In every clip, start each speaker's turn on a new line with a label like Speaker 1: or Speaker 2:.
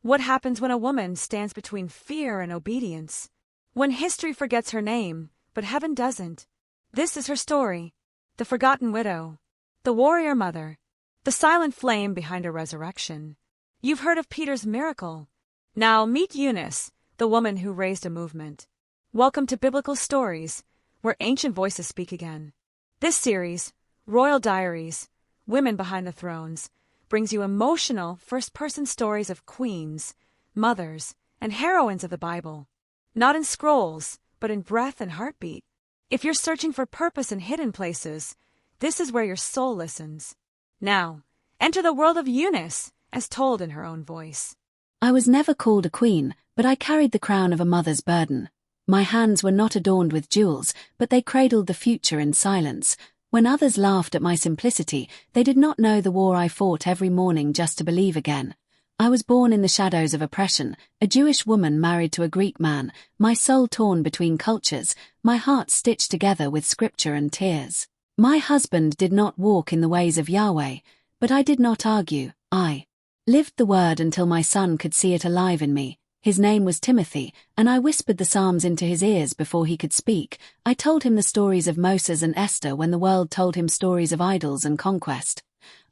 Speaker 1: What happens when a woman stands between fear and obedience? When history forgets her name, but heaven doesn't. This is her story. The forgotten widow. The warrior mother. The silent flame behind her resurrection. You've heard of Peter's miracle. Now meet Eunice, the woman who raised a movement. Welcome to Biblical Stories, where ancient voices speak again. This series, Royal Diaries, Women Behind the Thrones, brings you emotional first-person stories of queens, mothers, and heroines of the Bible. Not in scrolls, but in breath and heartbeat. If you're searching for purpose in hidden places, this is where your soul listens. Now, enter the world of Eunice, as told in her own voice.
Speaker 2: I was never called a queen, but I carried the crown of a mother's burden. My hands were not adorned with jewels, but they cradled the future in silence. When others laughed at my simplicity, they did not know the war I fought every morning just to believe again. I was born in the shadows of oppression, a Jewish woman married to a Greek man, my soul torn between cultures, my heart stitched together with scripture and tears. My husband did not walk in the ways of Yahweh, but I did not argue. I lived the word until my son could see it alive in me. His name was Timothy, and I whispered the Psalms into his ears before he could speak. I told him the stories of Moses and Esther when the world told him stories of idols and conquest.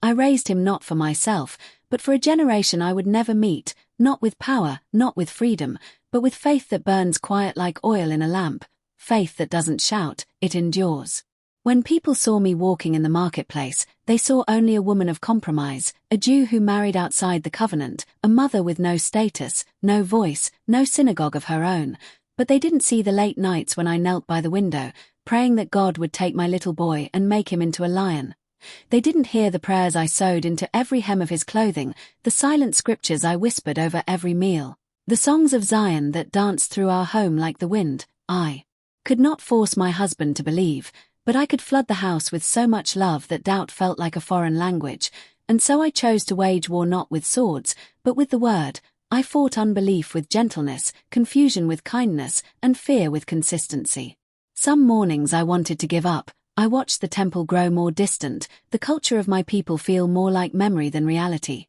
Speaker 2: I raised him not for myself, but for a generation I would never meet, not with power, not with freedom, but with faith that burns quiet like oil in a lamp, faith that doesn't shout, it endures. When people saw me walking in the marketplace, they saw only a woman of compromise, a Jew who married outside the covenant, a mother with no status, no voice, no synagogue of her own. But they didn't see the late nights when I knelt by the window, praying that God would take my little boy and make him into a lion. They didn't hear the prayers I sewed into every hem of his clothing, the silent scriptures I whispered over every meal, the songs of Zion that danced through our home like the wind. I could not force my husband to believe, but I could flood the house with so much love that doubt felt like a foreign language, and so I chose to wage war not with swords, but with the word. I fought unbelief with gentleness, confusion with kindness, and fear with consistency. Some mornings I wanted to give up. I watched the temple grow more distant, the culture of my people feel more like memory than reality.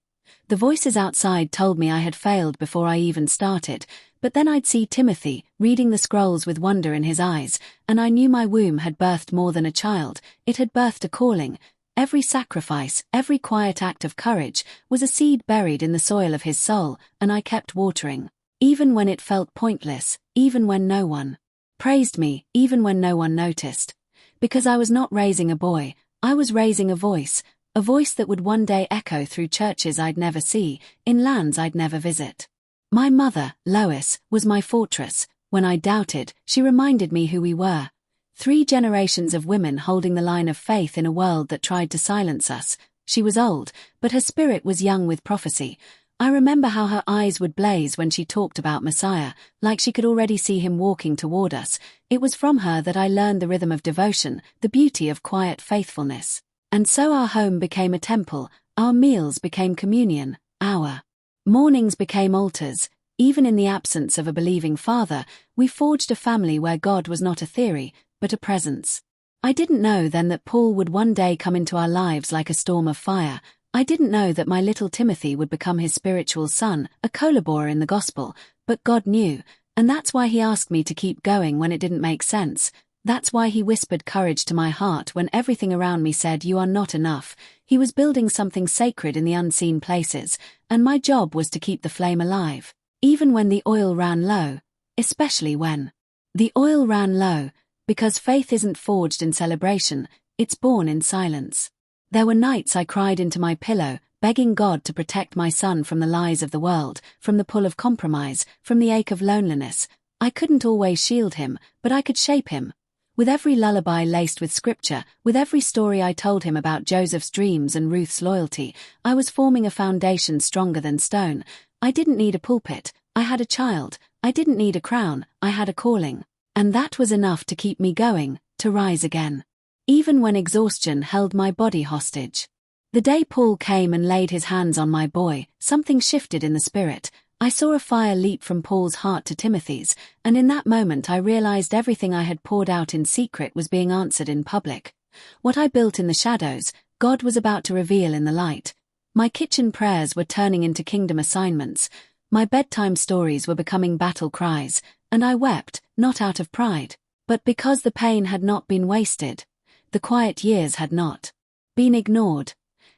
Speaker 2: The voices outside told me I had failed before I even started, but then I'd see Timothy, reading the scrolls with wonder in his eyes, and I knew my womb had birthed more than a child, it had birthed a calling. Every sacrifice, every quiet act of courage, was a seed buried in the soil of his soul, and I kept watering. Even when it felt pointless, even when no one praised me, even when no one noticed. Because I was not raising a boy, I was raising a voice that would one day echo through churches I'd never see, in lands I'd never visit. My mother, Lois, was my fortress. When I doubted, she reminded me who we were. 3 generations of women holding the line of faith in a world that tried to silence us. She was old, but her spirit was young with prophecy. I remember how her eyes would blaze when she talked about Messiah, like she could already see him walking toward us. It was from her that I learned the rhythm of devotion, the beauty of quiet faithfulness. And so our home became a temple, our meals became communion, our mornings became altars. Even in the absence of a believing father, we forged a family where God was not a theory, but a presence. I didn't know then that Paul would one day come into our lives like a storm of fire. I didn't know that my little Timothy would become his spiritual son, a collaborator in the gospel, but God knew, and that's why he asked me to keep going when it didn't make sense. That's why he whispered courage to my heart when everything around me said you are not enough. He was building something sacred in the unseen places, and my job was to keep the flame alive. Even when the oil ran low, especially when the oil ran low, because faith isn't forged in celebration, it's born in silence. There were nights I cried into my pillow, begging God to protect my son from the lies of the world, from the pull of compromise, from the ache of loneliness. I couldn't always shield him, but I could shape him. With every lullaby laced with scripture, with every story I told him about Joseph's dreams and Ruth's loyalty, I was forming a foundation stronger than stone. I didn't need a pulpit, I had a child. I didn't need a crown, I had a calling. And that was enough to keep me going, to rise again. Even when exhaustion held my body hostage. The day Paul came and laid his hands on my boy, something shifted in the spirit. I saw a fire leap from Paul's heart to Timothy's, and in that moment I realized everything I had poured out in secret was being answered in public. What I built in the shadows, God was about to reveal in the light. My kitchen prayers were turning into kingdom assignments. My bedtime stories were becoming battle cries, and I wept, not out of pride, but because the pain had not been wasted. The quiet years had not been ignored.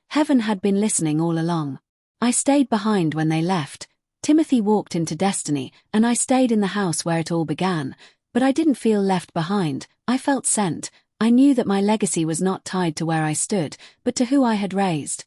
Speaker 2: Heaven had been listening all along. I stayed behind when they left. Timothy walked into destiny, and I stayed in the house where it all began. But I didn't feel left behind. I felt sent. I knew that my legacy was not tied to where I stood, but to who I had raised.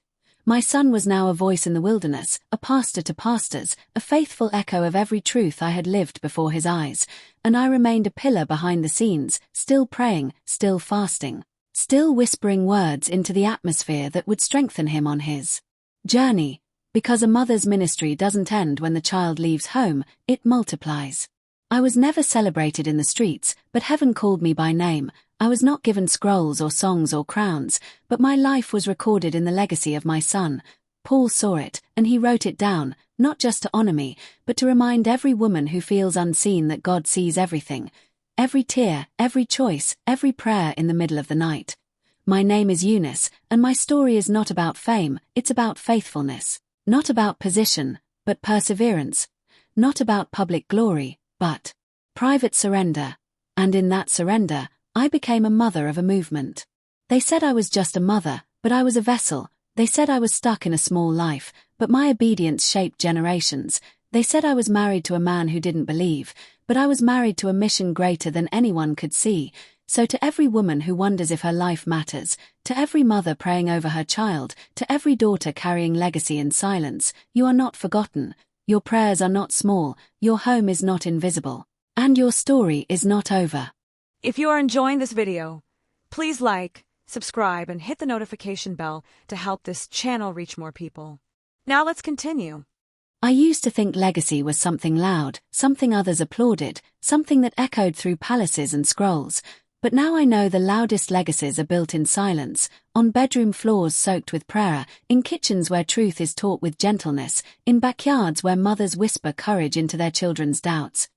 Speaker 2: My son was now a voice in the wilderness, a pastor to pastors, a faithful echo of every truth I had lived before his eyes, and I remained a pillar behind the scenes, still praying, still fasting, still whispering words into the atmosphere that would strengthen him on his journey, because a mother's ministry doesn't end when the child leaves home, it multiplies. I was never celebrated in the streets, but heaven called me by name. I was not given scrolls or songs or crowns, but my life was recorded in the legacy of my son. Paul saw it, and he wrote it down, not just to honor me, but to remind every woman who feels unseen that God sees everything. Every tear, every choice, every prayer in the middle of the night. My name is Eunice, and my story is not about fame, it's about faithfulness. Not about position, but perseverance. Not about public glory, but private surrender. And in that surrender, I became a mother of a movement. They said I was just a mother, but I was a vessel. They said I was stuck in a small life, but my obedience shaped generations. They said I was married to a man who didn't believe, but I was married to a mission greater than anyone could see. So to every woman who wonders if her life matters, to every mother praying over her child, to every daughter carrying legacy in silence, you are not forgotten. Your prayers are not small, your home is not invisible, and your story is not over.
Speaker 1: If you are enjoying this video, please like, subscribe, and hit the notification bell to help this channel reach more people. Now let's continue.
Speaker 2: I used to think legacy was something loud, something others applauded, something that echoed through palaces and scrolls. But now I know the loudest legacies are built in silence, on bedroom floors soaked with prayer, in kitchens where truth is taught with gentleness, in backyards where mothers whisper courage into their children's doubts.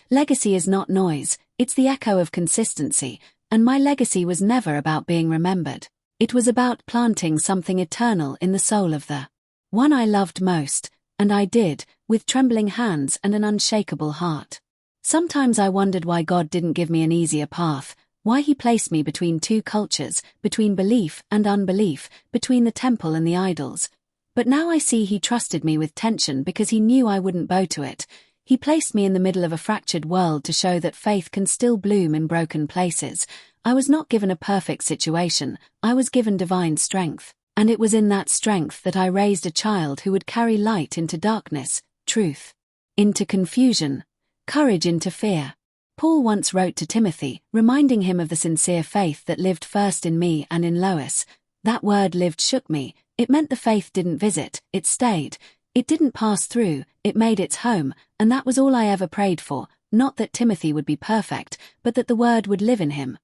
Speaker 2: Legacy is not noise, it's the echo of consistency, and my legacy was never about being remembered. It was about planting something eternal in the soul of the one I loved most, and I did, with trembling hands and an unshakable heart. Sometimes I wondered why God didn't give me an easier path, why he placed me between two cultures, between belief and unbelief, between the temple and the idols. But now I see he trusted me with tension because he knew I wouldn't bow to it. He placed me in the middle of a fractured world to show that faith can still bloom in broken places. I was not given a perfect situation, I was given divine strength. And it was in that strength that I raised a child who would carry light into darkness, truth into confusion, courage into fear. Paul once wrote to Timothy, reminding him of the sincere faith that lived first in me and in Lois. That word lived shook me. It meant the faith didn't visit, it stayed. It didn't pass through, it made its home, and that was all I ever prayed for, not that Timothy would be perfect, but that the word would live in him.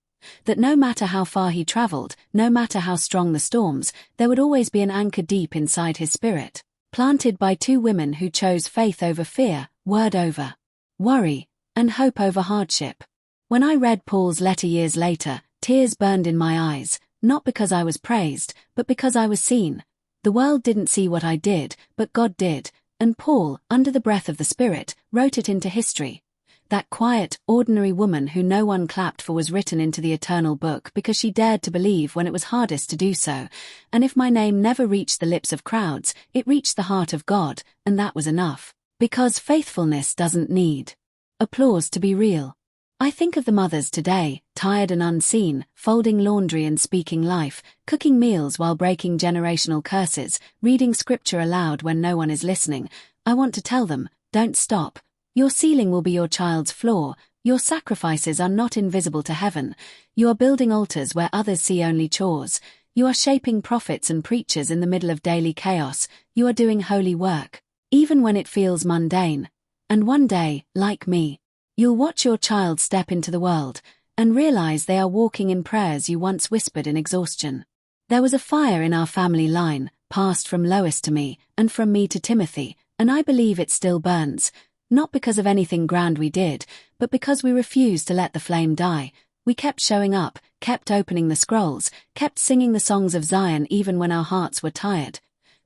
Speaker 2: That no matter how far he traveled, no matter how strong the storms, there would always be an anchor deep inside his spirit, planted by two women who chose faith over fear, word over worry, and hope over hardship. When I read Paul's letter years later, tears burned in my eyes, not because I was praised, but because I was seen. The world didn't see what I did, but God did, and Paul, under the breath of the Spirit, wrote it into history. That quiet, ordinary woman who no one clapped for was written into the eternal book because she dared to believe when it was hardest to do so. And if my name never reached the lips of crowds, it reached the heart of God, and that was enough. Because faithfulness doesn't need applause to be real. I think of the mothers today, tired and unseen, folding laundry and speaking life, cooking meals while breaking generational curses, reading scripture aloud when no one is listening. I want to tell them, don't stop. Your ceiling will be your child's floor. Your sacrifices are not invisible to heaven. You are building altars where others see only chores. You are shaping prophets and preachers in the middle of daily chaos. You are doing holy work, even when it feels mundane. And one day, like me, you'll watch your child step into the world and realize they are walking in prayers you once whispered in exhaustion. There was a fire in our family line, passed from Lois to me, and from me to Timothy, and I believe it still burns. Not because of anything grand we did, but because we refused to let the flame die. We kept showing up, kept opening the scrolls, kept singing the songs of Zion even when our hearts were tired.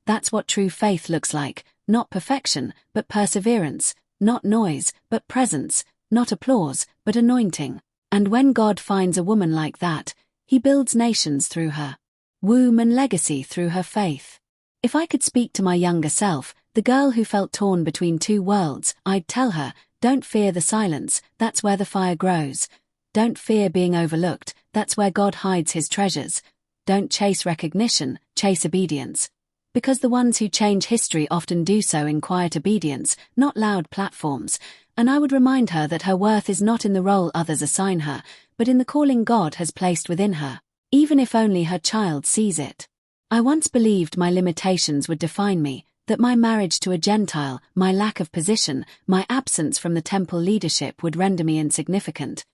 Speaker 2: That's what true faith looks like, not perfection, but perseverance, not noise, but presence, not applause, but anointing. And when God finds a woman like that, he builds nations through her womb and legacy through her faith. If I could speak to my younger self, the girl who felt torn between two worlds, I'd tell her, don't fear the silence, that's where the fire grows. Don't fear being overlooked, that's where God hides his treasures. Don't chase recognition, chase obedience. Because the ones who change history often do so in quiet obedience, not loud platforms. And I would remind her that her worth is not in the role others assign her, but in the calling God has placed within her, even if only her child sees it. I once believed my limitations would define me, that my marriage to a Gentile, my lack of position, my absence from the temple leadership would render me insignificant.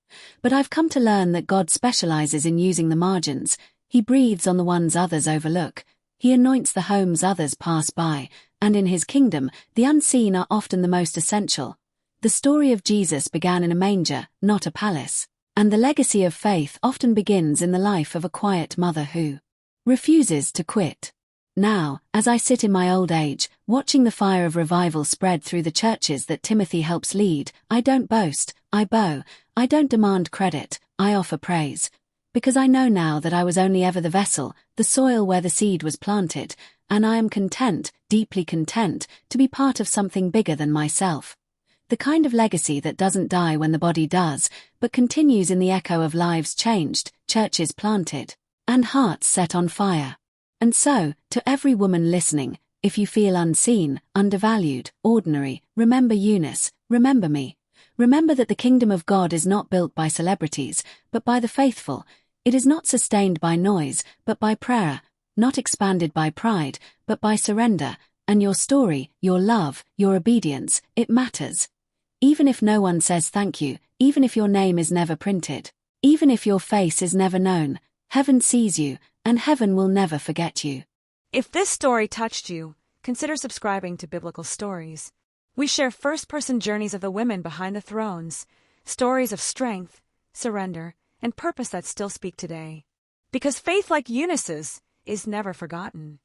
Speaker 2: But I've come to learn that God specializes in using the margins. He breathes on the ones others overlook. He anoints the homes others pass by, and in his kingdom, the unseen are often the most essential. The story of Jesus began in a manger, not a palace. And the legacy of faith often begins in the life of a quiet mother who refuses to quit. Now, as I sit in my old age, watching the fire of revival spread through the churches that Timothy helps lead, I don't boast, I bow. I don't demand credit, I offer praise. Because I know now that I was only ever the vessel, the soil where the seed was planted, and I am content, deeply content, to be part of something bigger than myself. The kind of legacy that doesn't die when the body does, but continues in the echo of lives changed, churches planted, and hearts set on fire. And so, to every woman listening, if you feel unseen, undervalued, ordinary, remember Eunice, remember me. Remember that the kingdom of God is not built by celebrities, but by the faithful. It is not sustained by noise, but by prayer, not expanded by pride, but by surrender. And your story, your love, your obedience, it matters. Even if no one says thank you, even if your name is never printed, even if your face is never known, heaven sees you, and heaven will never forget you.
Speaker 1: If this story touched you, consider subscribing to Biblical Stories. We share first-person journeys of the women behind the thrones, stories of strength, surrender, and purpose that still speak today. Because faith like Eunice's is never forgotten.